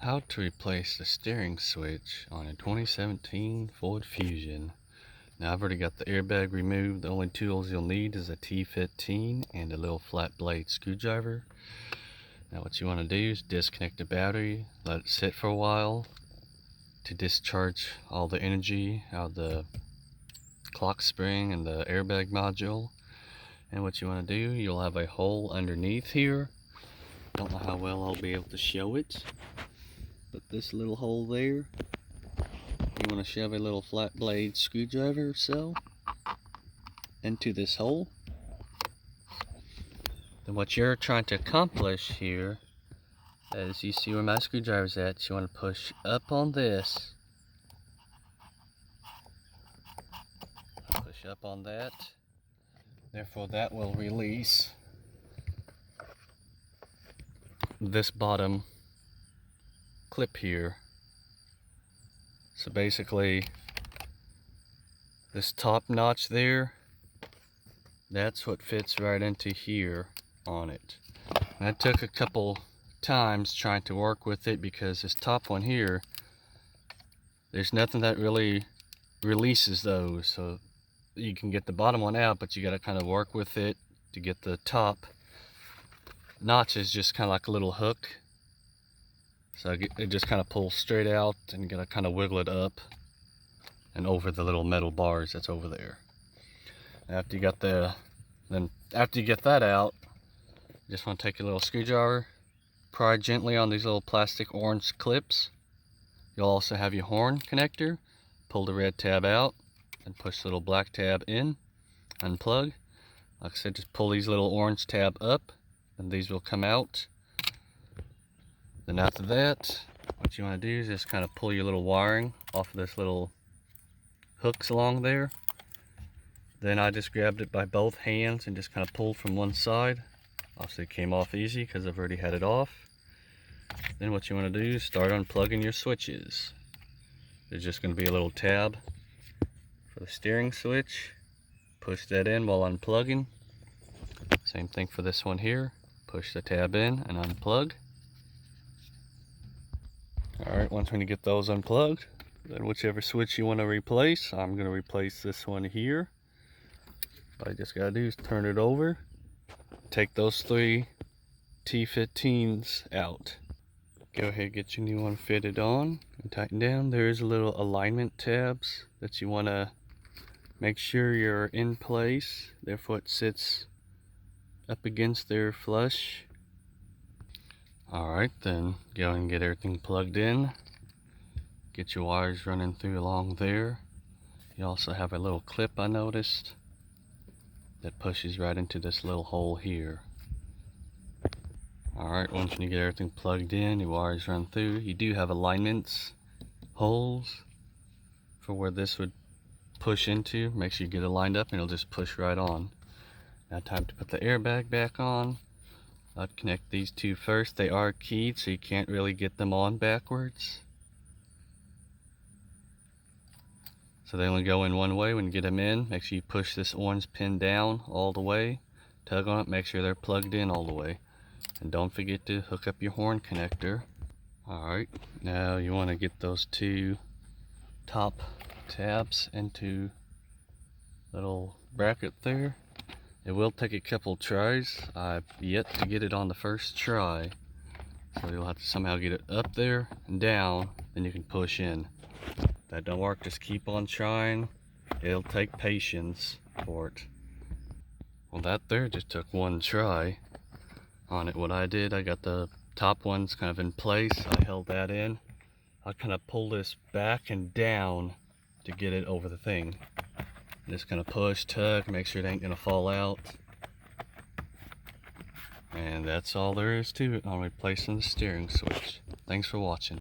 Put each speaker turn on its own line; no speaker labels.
How to replace the steering switch on a 2017 Ford Fusion. Now I've already got the airbag removed. The only tools you'll need is a T15 and a little flat blade screwdriver. Now what you want to do is disconnect the battery, let it sit for a while to discharge all the energy out of the clock spring and the airbag module. And what you want to do, you'll have a hole underneath here. Don't know how well I'll be able to show it, but this little hole there, you want to shove a little flat blade screwdriver or so into this hole. Then what you're trying to accomplish here is, you see where my screwdriver's at, you want to push up on this, push up on that, therefore that will release this bottom clip here. So basically this top notch there, that's what fits right into here on it. And I took a couple times trying to work with it because this top one here, there's nothing that really releases those. So you can get the bottom one out, but you got to kind of work with it to get the top notch. Is just kind of like a little hook, so it just kind of pulls straight out, and you got to kind of wiggle it up and over the little metal bars that's over there. After you got after you get that out, you just want to take your little screwdriver, pry gently on these little plastic orange clips. You'll also have your horn connector. Pull the red tab out and push the little black tab in, unplug. Like I said, just pull these little orange tab up and these will come out. Then after that, what you want to do is just kind of pull your little wiring off of this little hooks along there. Then I just grabbed it by both hands and just kind of pulled from one side. Obviously it came off easy because I've already had it off. Then what you want to do is start unplugging your switches. There's just going to be a little tab for the steering switch. Push that in while unplugging. Same thing for this one here. Push the tab in and unplug. Alright, once when you get those unplugged, then whichever switch you want to replace, I'm going to replace this one here. All I just got to do is turn it over. Take those three T15s out. Go ahead and get your new one fitted on and tighten down. There's a little alignment tabs that you want to make sure you're in place. Therefore it sits up against there flush. Alright, then go and get everything plugged in. Get your wires running through along there. You also have a little clip I noticed that pushes right into this little hole here. Alright, once you get everything plugged in, your wires run through. You do have alignments, holes for where this would push into. Make sure you get it lined up and it'll just push right on. Now time to put the airbag back on. I'd connect these two first. They are keyed, so you can't really get them on backwards. So they only go in one way. When you get them in, make sure you push this orange pin down all the way. Tug on it, make sure they're plugged in all the way. And don't forget to hook up your horn connector. Alright, now you want to get those two top tabs into little bracket there. It will take a couple tries. I've yet to get it on the first try. So you'll have to somehow get it up there and down, then you can push in. If that don't work, just keep on trying. It'll take patience for it. Well, that there just took one try on it. What I did, I got the top ones kind of in place. I held that in. I kind of pull this back and down to get it over the thing. Just kind of push, tug, make sure it ain't gonna fall out. And that's all there is to it on replacing the steering switch. Thanks for watching.